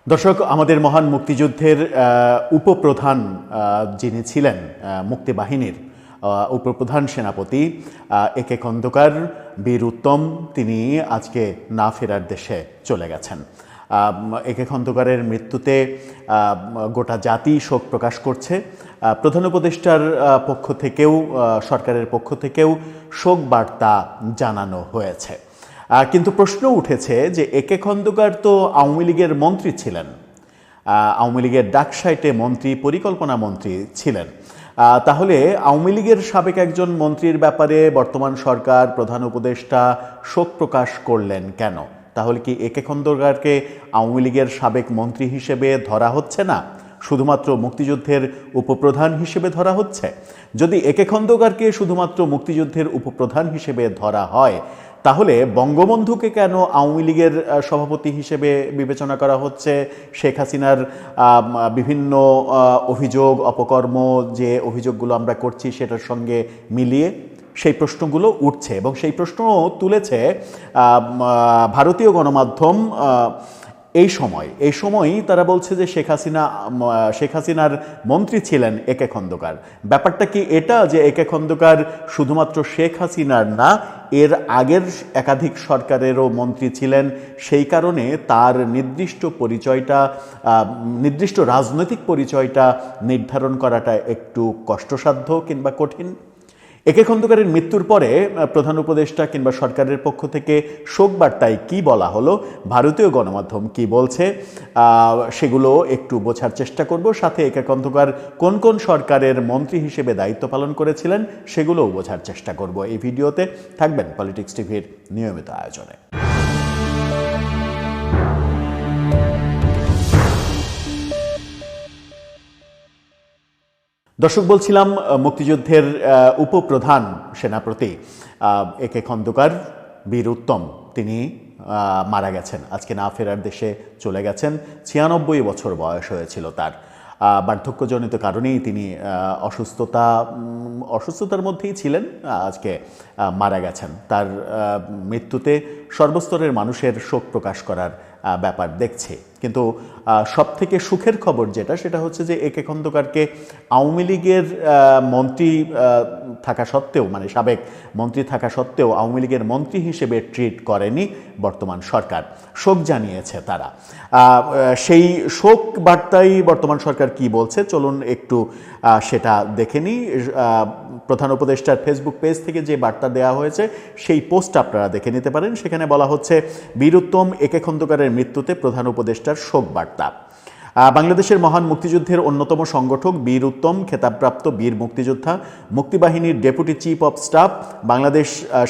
দর্শক, আমাদের মহান মুক্তিযুদ্ধের উপপ্রধান যিনি ছিলেন মুক্তিবাহিনীর উপপ্রধান সেনাপতি একে খন্দকার বীর উত্তম, তিনি আজকে না ফেরার দেশে চলে গেছেন। একে খন্দকারের মৃত্যুতে গোটা জাতি শোক প্রকাশ করছে। প্রধান উপদেষ্টার পক্ষ থেকেও সরকারের পক্ষ থেকেও শোক বার্তা জানানো হয়েছে। কিন্তু প্রশ্ন উঠেছে যে একে খন্দকার তো আওয়ামী লীগের মন্ত্রী ছিলেন, আওয়ামী লীগের ডাকসাইটে মন্ত্রী, পরিকল্পনা মন্ত্রী ছিলেন। তাহলে আওয়ামী লীগের সাবেক একজন মন্ত্রীর ব্যাপারে বর্তমান সরকার, প্রধান উপদেষ্টা শোক প্রকাশ করলেন কেন? তাহলে কি একে খন্দকারকে আওয়ামী লীগের সাবেক মন্ত্রী হিসেবে ধরা হচ্ছে না, শুধুমাত্র মুক্তিযুদ্ধের উপপ্রধান হিসেবে ধরা হচ্ছে? যদি একে খন্দকারকে শুধুমাত্র মুক্তিযুদ্ধের উপপ্রধান হিসেবে ধরা হয়, তাহলে বঙ্গবন্ধুকে কেন আওয়ামী লীগের সভাপতি হিসেবে বিবেচনা করা হচ্ছে? শেখ হাসিনার বিভিন্ন অভিযোগ, অপকর্ম, যে অভিযোগগুলো আমরা করছি সেটার সঙ্গে মিলিয়ে সেই প্রশ্নগুলো উঠছে, এবং সেই প্রশ্ন তুলেছে ভারতীয় গণমাধ্যম। এই সময়ই তারা বলছে যে শেখ হাসিনার মন্ত্রী ছিলেন একে খন্দকার। ব্যাপারটা কি এটা যে একে খন্দকার শুধুমাত্র শেখ হাসিনার না, এর আগের একাধিক সরকারেরও মন্ত্রী ছিলেন, সেই কারণে তার নির্দিষ্ট রাজনৈতিক পরিচয়টা নির্ধারণ করাটা একটু কষ্টসাধ্য কিংবা কঠিন? একে খন্দকারের মৃত্যুর পরে প্রধান উপদেষ্টা কিংবা সরকারের পক্ষ থেকে শোক বার্তায় কী বলা হলো, ভারতীয় গণমাধ্যম কি বলছে, সেগুলো একটু বোঝার চেষ্টা করব। সাথে একে খন্দকার কোন কোন সরকারের মন্ত্রী হিসেবে দায়িত্ব পালন করেছিলেন সেগুলোও বোঝার চেষ্টা করব। এই ভিডিওতে থাকবেন পলিটিক্স টিভির নিয়মিত আয়োজনে। দর্শক, বলছিলাম মুক্তিযুদ্ধের উপপ্রধান সেনাপতি একে খন্দকার বীর উত্তম তিনি মারা গেছেন, আজকে না ফেরার দেশে চলে গেছেন। 96 বছর বয়স হয়েছিল তার। বার্ধক্যজনিত কারণেই তিনি অসুস্থতার মধ্যেই ছিলেন, আজকে মারা গেছেন। তার মৃত্যুতে সর্বস্তরের মানুষের শোক প্রকাশ করার ব্যাপার দেখছে। কিন্তু সবথেকে সুখের খবর সেটা হচ্ছে যে একে খন্দকারকে আওয়ামী লীগের মন্ত্রী থাকা সত্ত্বেও, মানে সাবেক মন্ত্রী থাকা সত্ত্বেও আওয়ামী লীগের মন্ত্রী হিসেবে ট্রিট করেনি বর্তমান সরকার। শোক জানিয়েছে তারা। সেই শোক বার্তায় বর্তমান সরকার কি বলছে চলুন একটু সেটা দেখে নিই। প্রধান উপদেষ্টার ফেসবুক পেজ থেকে যে বার্তা দেওয়া হয়েছে সেই পোস্ট আপনারা দেখে নিতে পারেন। সেখানে বলা হচ্ছে, বীর উত্তম একে খন্দকারের মৃত্যুতে প্রধান উপদেষ্টার শোক বার্তা। বাংলাদেশের মহান মুক্তিযুদ্ধের অন্যতম সংগঠক বীর উত্তম, খেতাবপ্রাপ্ত বীর মুক্তিযোদ্ধা, মুক্তিবাহিনীর ডেপুটি চিফ অফ স্টাফ,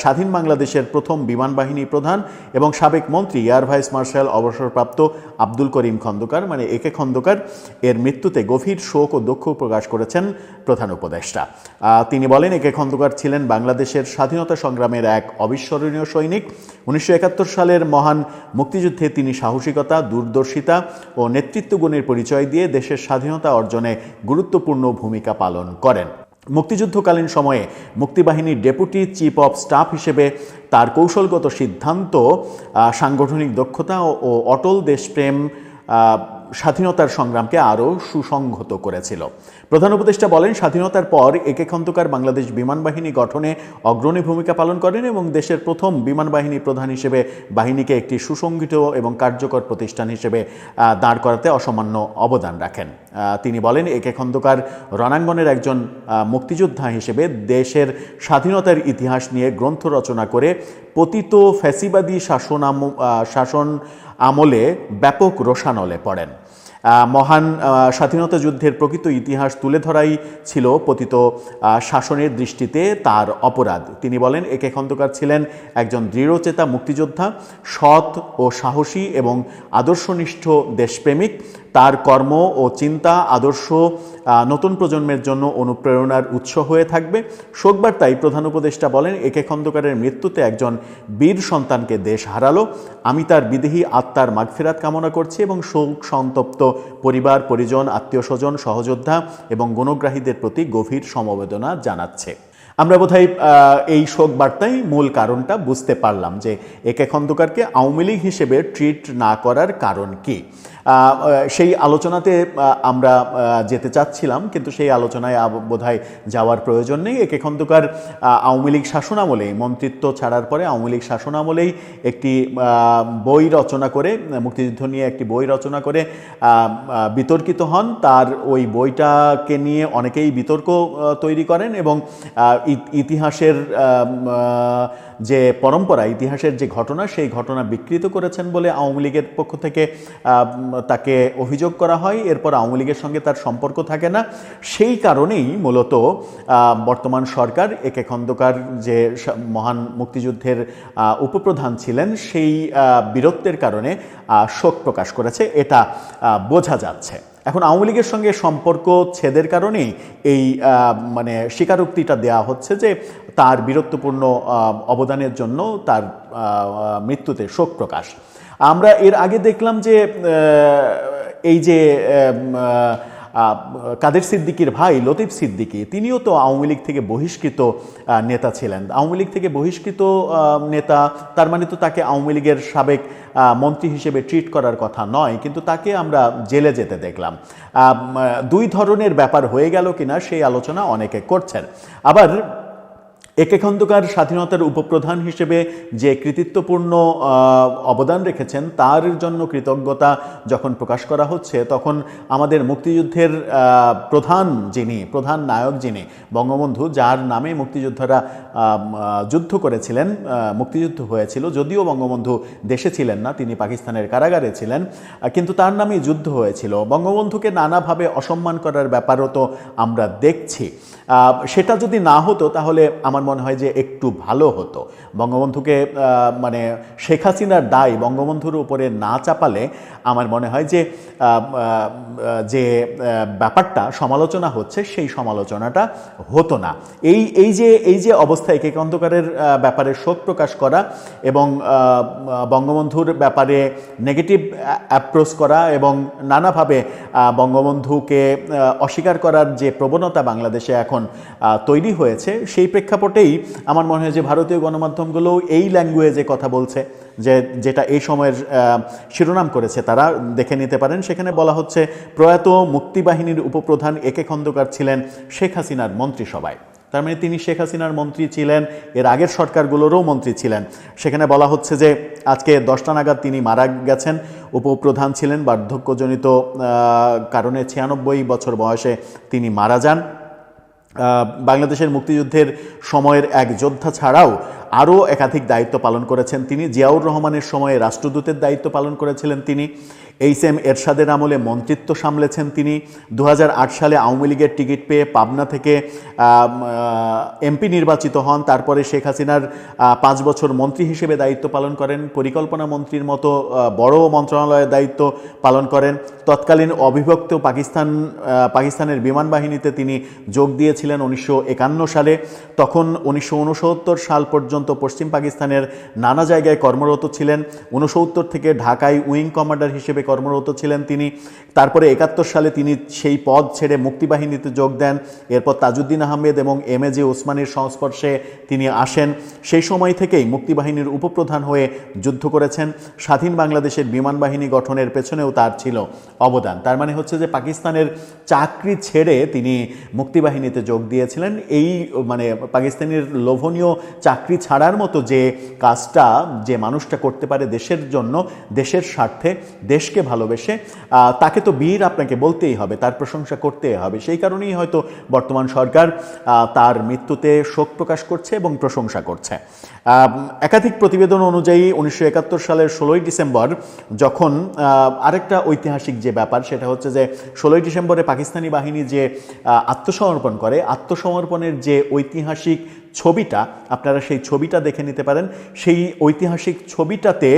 স্বাধীন বাংলাদেশের প্রথম বিমান বাহিনী প্রধান এবং সাবেক মন্ত্রী এয়ার ভাইস মার্শাল অবসরপ্রাপ্ত আব্দুল করিম খন্দকার, মানে একে খন্দকার এর মৃত্যুতে গভীর শোক ও দুঃখ প্রকাশ করেছেন প্রধান উপদেষ্টা। তিনি বলেন, একে খন্দকার ছিলেন বাংলাদেশের স্বাধীনতা সংগ্রামের এক অবিস্মরণীয় সৈনিক। 1971 সালের মহান মুক্তিযুদ্ধে তিনি সাহসিকতা, দূরদর্শিতা ও নেতৃত্ব গুণের পরিচয় দিয়ে দেশের স্বাধীনতা অর্জনে গুরুত্বপূর্ণ ভূমিকা পালন করেন। মুক্তিযুদ্ধকালীন সময়ে মুক্তিবাহিনীর ডেপুটি চিফ অফ স্টাফ হিসেবে তার কৌশলগত সিদ্ধান্ত, সাংগঠনিক দক্ষতা ও অটল দেশপ্রেম স্বাধীনতার সংগ্রামকে আরও সুসংহত করেছিল। প্রধান উপদেষ্টা বলেন, স্বাধীনতার পর একে খন্দকার বাংলাদেশ বিমান বাহিনী গঠনে অগ্রণী ভূমিকা পালন করেন এবং দেশের প্রথম বিমান বাহিনী প্রধান হিসেবে বাহিনীকে একটি সুসংগঠিত এবং কার্যকর প্রতিষ্ঠান হিসেবে দাঁড় করাতে অসামান্য অবদান রাখেন। তিনি বলেন, একে খন্দকার রণাঙ্গনের একজন মুক্তিযোদ্ধা হিসেবে দেশের স্বাধীনতার ইতিহাস নিয়ে গ্রন্থ রচনা করে পতিত ফ্যাসিবাদী শাসন আমলে ব্যাপক রোষানলে পড়েন। মহান স্বাধীনতা যুদ্ধের প্রকৃত ইতিহাস তুলে ধরাই ছিল পতিত শাসনের দৃষ্টিতে তার অপরাধ। তিনি বলেন, একে খন্দকার ছিলেন একজন দৃঢ়চেতা মুক্তিযোদ্ধা, সৎ ও সাহসী এবং আদর্শনিষ্ঠ দেশপ্রেমিক। তার কর্ম ও চিন্তা আদর্শ নতুন প্রজন্মের জন্য অনুপ্রেরণার উৎস হয়ে থাকবে। শোকবার্তায় প্রধান উপদেষ্টা বলেন, একে খন্দকারের মৃত্যুতে একজন বীর সন্তানকে দেশ হারালো। আমি তার বিদেহী আত্মার মাগফিরাত কামনা করছি এবং শোক সন্তপ্ত পরিবার, পরিজন, আত্মীয় স্বজন, সহযোদ্ধা এবং গুণগ্রাহীদের প্রতি গভীর সমবেদনা জানাচ্ছে। আমরা বোধহয় এই শোক বার্তায় মূল কারণটা বুঝতে পারলাম যে একে খন্দকারকে আওয়ামী লীগ হিসেবে ট্রিট না করার কারণ কি। সেই আলোচনাতে আমরা যেতে চাচ্ছিলাম, কিন্তু সেই আলোচনায় বোধহয় যাওয়ার প্রয়োজন নেই। একে খন্দকার আওয়ামী লীগ শাসনামলেই, মন্ত্রিত্ব ছাড়ার পরে আওয়ামী লীগ শাসনামলেই একটি বই রচনা করে, মুক্তিযুদ্ধ নিয়ে একটি বই রচনা করে বিতর্কিত হন। তার ওই বইটাকে নিয়ে অনেকেই বিতর্ক তৈরি করেন এবং ইতিহাসের যে পরম্পরা, ইতিহাসের যে ঘটনা, সেই ঘটনা বিকৃত করেছেন বলে আওয়ামী লীগের পক্ষ থেকে তাকে অভিযোগ করা হয়। এরপর আওয়ামী লীগের সঙ্গে তার সম্পর্ক থাকে না। সেই কারণেই মূলত বর্তমান সরকার একে খন্দকার যে মহান মুক্তিযুদ্ধের উপপ্রধান ছিলেন, সেই বীরত্বের কারণে শোক প্রকাশ করেছে, এটা বোঝা যাচ্ছে। এখন আওয়ামী লীগের সঙ্গে সম্পর্ক ছেদের কারণেই এই মানে স্বীকারোক্তিটা দেওয়া হচ্ছে যে তার বীরত্বপূর্ণ অবদানের জন্য তার মৃত্যুতে শোক প্রকাশ। আমরা এর আগে দেখলাম যে এই যে কাদের সিদ্দিকীর ভাই লতিফ সিদ্দিকী, তিনিও তো আওয়ামী লীগ থেকে বহিষ্কৃত নেতা ছিলেন। আওয়ামী লীগ থেকে বহিষ্কৃত নেতা, তার মানে তো তাকে আওয়ামী লীগের সাবেক মন্ত্রী হিসেবে ট্রিট করার কথা নয়, কিন্তু তাকে আমরা জেলে যেতে দেখলাম। দুই ধরনের ব্যাপার হয়ে গেল কিনা সেই আলোচনা অনেকে করছেন। আবার একে খন্দকার স্বাধীনতার উপপ্রধান হিসেবে যে কৃতিত্বপূর্ণ অবদান রেখেছেন, তার জন্য কৃতজ্ঞতা যখন প্রকাশ করা হচ্ছে, তখন আমাদের মুক্তিযুদ্ধের প্রধান নায়ক যিনি, বঙ্গবন্ধু, যার নামে মুক্তিযোদ্ধারা যুদ্ধ করেছিলেন, মুক্তিযুদ্ধ হয়েছিল, যদিও বঙ্গবন্ধু দেশে ছিলেন না, তিনি পাকিস্তানের কারাগারে ছিলেন, কিন্তু তার নামেই যুদ্ধ হয়েছিল। বঙ্গবন্ধুকে নানাভাবে অসম্মান করার ব্যাপারও তো আমরা দেখছি। সেটা যদি না হতো তাহলে আমার মনে হয় যে একটু ভালো হতো। বঙ্গবন্ধুকে মানে শেখ হাসিনার দায় বঙ্গবন্ধুর উপরে না চাপালে আমার মনে হয় যে ব্যাপারটা সমালোচনা হচ্ছে, সেই সমালোচনাটা হতো না। এই যে অবস্থা, একে খন্দকারের ব্যাপারে শোক প্রকাশ করা এবং বঙ্গবন্ধুর ব্যাপারে নেগেটিভ অ্যাপ্রোচ করা এবং নানাভাবে বঙ্গবন্ধুকে অস্বীকার করার যে প্রবণতা বাংলাদেশে এখন তৈরি হয়েছে, সেই প্রেক্ষাপটেই আমার মনে হয় যে ভারতীয় গণমাধ্যমগুলো এই ল্যাঙ্গুয়েজে কথা বলছে, যেটা এই সময়ের শিরোনাম করেছে, তারা দেখে নিতে পারেন। সেখানে বলা হচ্ছে, প্রয়াত মুক্তিবাহিনীর উপপ্রধান একে খন্দকার ছিলেন শেখ হাসিনার মন্ত্রিসভায়। তার মানে তিনি শেখ হাসিনার মন্ত্রী ছিলেন, এর আগের সরকারগুলোরও মন্ত্রী ছিলেন। সেখানে বলা হচ্ছে যে আজকে 10টা নাগাদ তিনি মারা গেছেন। উপপ্রধান ছিলেন, বার্ধক্যজনিত কারণে 96 বছর বয়সে তিনি মারা যান। বাংলাদেশের মুক্তিযুদ্ধের সময়ের এক যোদ্ধা ছাড়াও আরও একাধিক দায়িত্ব পালন করেছেন তিনি। জিয়াউর রহমানের সময়ে রাষ্ট্রদূতের দায়িত্ব পালন করেছিলেন তিনি। এইচ.এম. এরশাদের আমলে মন্ত্রিত্ব সামলেছেন তিনি। 2008 সালে আওয়ামী লীগের টিকিট পেয়ে পাবনা থেকে এমপি নির্বাচিত হন। তারপরে শেখ হাসিনার 5 বছর মন্ত্রী হিসেবে দায়িত্ব পালন করেন। পরিকল্পনা মন্ত্রীর মতো বড় মন্ত্রণালয়ের দায়িত্ব পালন করেন। তৎকালীন অবিভক্ত পাকিস্তানের বিমান বাহিনীতে তিনি যোগ দিয়েছিলেন 1951 সালে। তখন 1969 সাল পর্যন্ত পশ্চিম পাকিস্তানের নানা জায়গায় কর্মরত ছিলেন। 69 থেকে ঢাকায় উইং কমান্ডার হিসেবে কর্মরত ছিলেন তিনি। তারপরে 71 সালে তিনি সেই পদ ছেড়ে মুক্তিবাহিনীতে যোগ দেন। এরপর তাজউদ্দিন আহমেদ এবং এম.এ.জে. ওসমানীর সংস্পর্শে তিনি আসেন। সেই সময় থেকেই মুক্তিবাহিনীর উপপ্রধান হয়ে যুদ্ধ করেছেন। স্বাধীন বাংলাদেশের বিমান বাহিনী গঠনের পেছনেও তার ছিল অবদান। তার মানে হচ্ছে যে পাকিস্তানের চাকরি ছেড়ে তিনি মুক্তিবাহিনীতে যোগ দিয়েছিলেন। এই মানে পাকিস্তানের লোভনীয় চাকরি ছাড়ার মতো যে কাজটা যে মানুষটা করতে পারে দেশের জন্য, দেশের স্বার্থে, দেশকে ভালোবেসে, তাকে তো বীর আপনাকে বলতেই হবে, তার প্রশংসা করতেই হবে। সেই কারণেই হয়তো বর্তমান সরকার তার মৃত্যুতে শোক প্রকাশ করছে এবং প্রশংসা করছে। একাধিক প্রতিবেদন অনুযায়ী 1971 সালের 16ই ডিসেম্বর যখন আরেকটা ঐতিহাসিক যে ব্যাপার, সেটা হচ্ছে যে 16ই ডিসেম্বরে পাকিস্তানি বাহিনী যে আত্মসমর্পণ করে, আত্মসমর্পণের যে ঐতিহাসিক ছবিটা, আপনারা সেই ছবিটা দেখে নিতে পারেন। সেই ঐতিহাসিক ছবিটাতে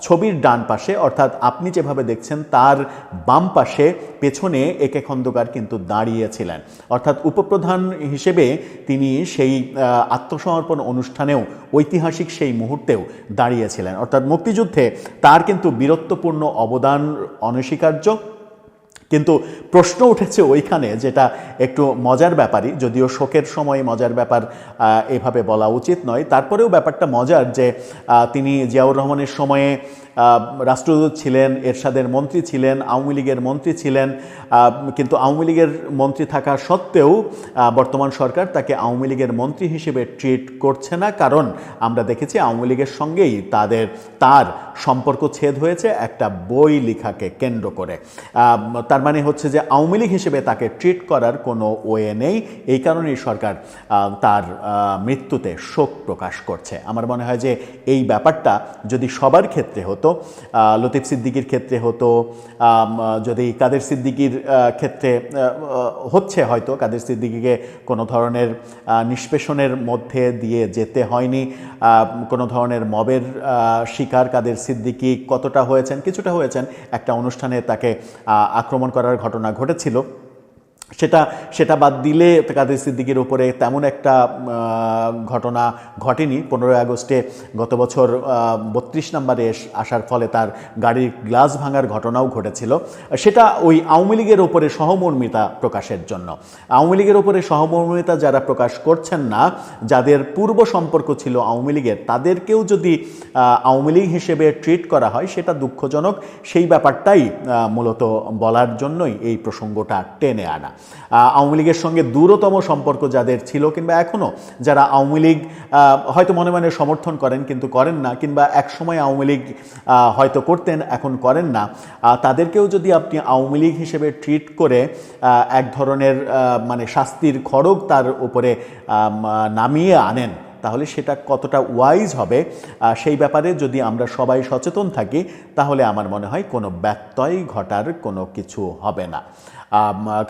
ছবির ডান পাশে, অর্থাৎ আপনি যেভাবে দেখছেন তার বাম পাশে পেছনে একে খন্দকার কিন্তু দাঁড়িয়েছিলেন। অর্থাৎ উপপ্রধান হিসেবে তিনি সেই আত্মসমর্পণ অনুষ্ঠানেও, ঐতিহাসিক সেই মুহূর্তেও দাঁড়িয়েছিলেন। অর্থাৎ মুক্তিযুদ্ধে তার কিন্তু বীরত্বপূর্ণ অবদান অনস্বীকার্য। কিন্তু প্রশ্ন উঠেছে ওইখানে, যেটা একটু মজার ব্যাপারই, যদিও শোকের সময় মজার ব্যাপার এভাবে বলা উচিত নয়, তারপরেও ব্যাপারটা মজার যে তিনি জিয়াউর রহমানের সময়ে রাষ্ট্রদূত ছিলেন, এরশাদের মন্ত্রী ছিলেন, আওয়ামী লীগের মন্ত্রী ছিলেন, কিন্তু আওয়ামী লীগের মন্ত্রী থাকা সত্ত্বেও বর্তমান সরকার তাকে আওয়ামী লীগের মন্ত্রী হিসেবে ট্রিট করছে না, কারণ আমরা দেখেছি আওয়ামী লীগের সঙ্গেই তার সম্পর্ক ছেদ হয়েছে একটা বই লেখাকে কেন্দ্র করে। তার মানে হচ্ছে যে আওয়ামী লীগ হিসেবে তাকে ট্রিট করার কোনো ওয়ে নেই, এই কারণেই সরকার তার মৃত্যুতে শোক প্রকাশ করছে। আমার মনে হয় যে এই ব্যাপারটা যদি সবার ক্ষেত্রে হতো, লতিফ সিদ্দিকীর ক্ষেত্রে হতো, যদি কাদের সিদ্দিকীর ক্ষেত্রে হচ্ছে, হয়তো কাদের সিদ্দিকীকে কোনো ধরনের নিষ্পেষণের মধ্যে দিয়ে যেতে হয়নি, কোনো ধরনের মবের শিকার কাদের সিদ্দিকী কতটা হয়েছেন, কিছুটা হয়েছেন, একটা অনুষ্ঠানে তাকে আক্রমণ করার ঘটনা ঘটেছিল, সেটা বাদ দিলে কাদের সিদ্দিকীর উপরে তেমন একটা ঘটনা ঘটেনি। 15ই আগস্টে গত বছর 32 নম্বরে আসার ফলে তার গাড়ির গ্লাস ভাঙার ঘটনাও ঘটেছিল, সেটা ওই আওয়ামী লীগের ওপরে সহমর্মিতা প্রকাশের জন্য। আওয়ামী লীগের ওপরে সহমর্মিতা যারা প্রকাশ করছেন না, যাদের পূর্ব সম্পর্ক ছিল আওয়ামী লীগের, তাদেরকেও যদি আওয়ামী লীগ হিসেবে ট্রিট করা হয় সেটা দুঃখজনক। সেই ব্যাপারটাই মূলত বলার জন্যই এই প্রসঙ্গটা টেনে আনা। আওয়ামী লীগের সঙ্গে দূরতম সম্পর্ক যাদের ছিল, কিংবা এখনও যারা আওয়ামী লীগ হয়তো মনে মনে সমর্থন করেন কিন্তু করেন না, কিংবা একসময় আওয়ামী লীগ হয়তো করতেন এখন করেন না, তাদেরকেও যদি আপনি আওয়ামী লীগ হিসেবে ট্রিট করে এক ধরনের মানে শাস্তির খড়গ তার উপরে নামিয়ে আনেন, তাহলে সেটা কতটা ওয়াইজ হবে সেই ব্যাপারে যদি আমরা সবাই সচেতন থাকি, তাহলে আমার মনে হয় কোনো ব্যত্যয় ঘটার কোনো কিছু হবে না।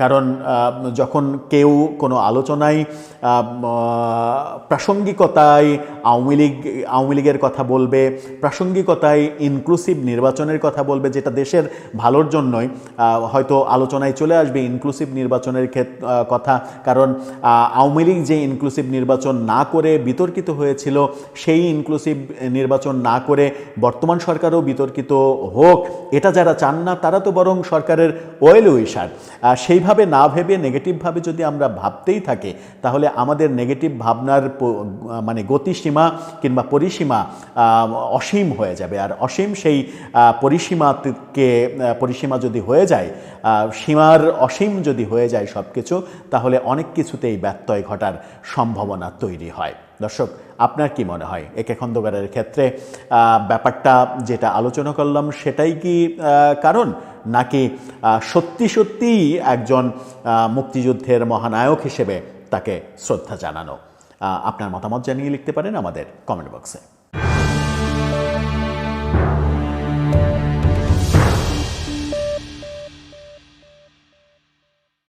কারণ যখন কেউ কোনো আলোচনায় প্রাসঙ্গিকতায় আওয়ামী লীগের কথা বলবে, প্রাসঙ্গিকতায় ইনক্লুসিভ নির্বাচনের কথা বলবে, যেটা দেশের ভালোর জন্যই, হয়তো আলোচনায় চলে আসবে ইনক্লুসিভ নির্বাচনের কথা, কারণ আওয়ামী লীগ যে ইনক্লুসিভ নির্বাচন না করে বিতর্কিত হয়েছিল, সেই ইনক্লুসিভ নির্বাচন না করে বর্তমান সরকারও বিতর্কিত হোক, এটা যারা চান না তারা তো বরং সরকারের ওয়েল উইশার। সেইভাবে না ভেবে নেগেটিভভাবে যদি আমরা ভাবতেই থাকি, তাহলে আমাদের নেগেটিভ ভাবনার মানে গতিসীমা কিংবা পরিসীমা অসীম হয়ে যাবে। আর অসীম সেই পরিসীমা যদি হয়ে যায়, সীমার অসীম যদি হয়ে যায় সব কিছু, তাহলে অনেক কিছুতেই ব্যত্যয় ঘটার সম্ভাবনা তৈরি হয়। দর্শক, আপনার কি মনে হয় একে খন্দকারের ক্ষেত্রে ব্যাপারটা যেটা আলোচনা করলাম সেটাই কি কারণ, নাকি সত্যি সত্যিই একজন মুক্তিযুদ্ধের মহানায়ক হিসেবে তাকে শ্রদ্ধা জানানো? আপনার মতামত জানিয়ে লিখতে পারেন আমাদের কমেন্ট বক্সে।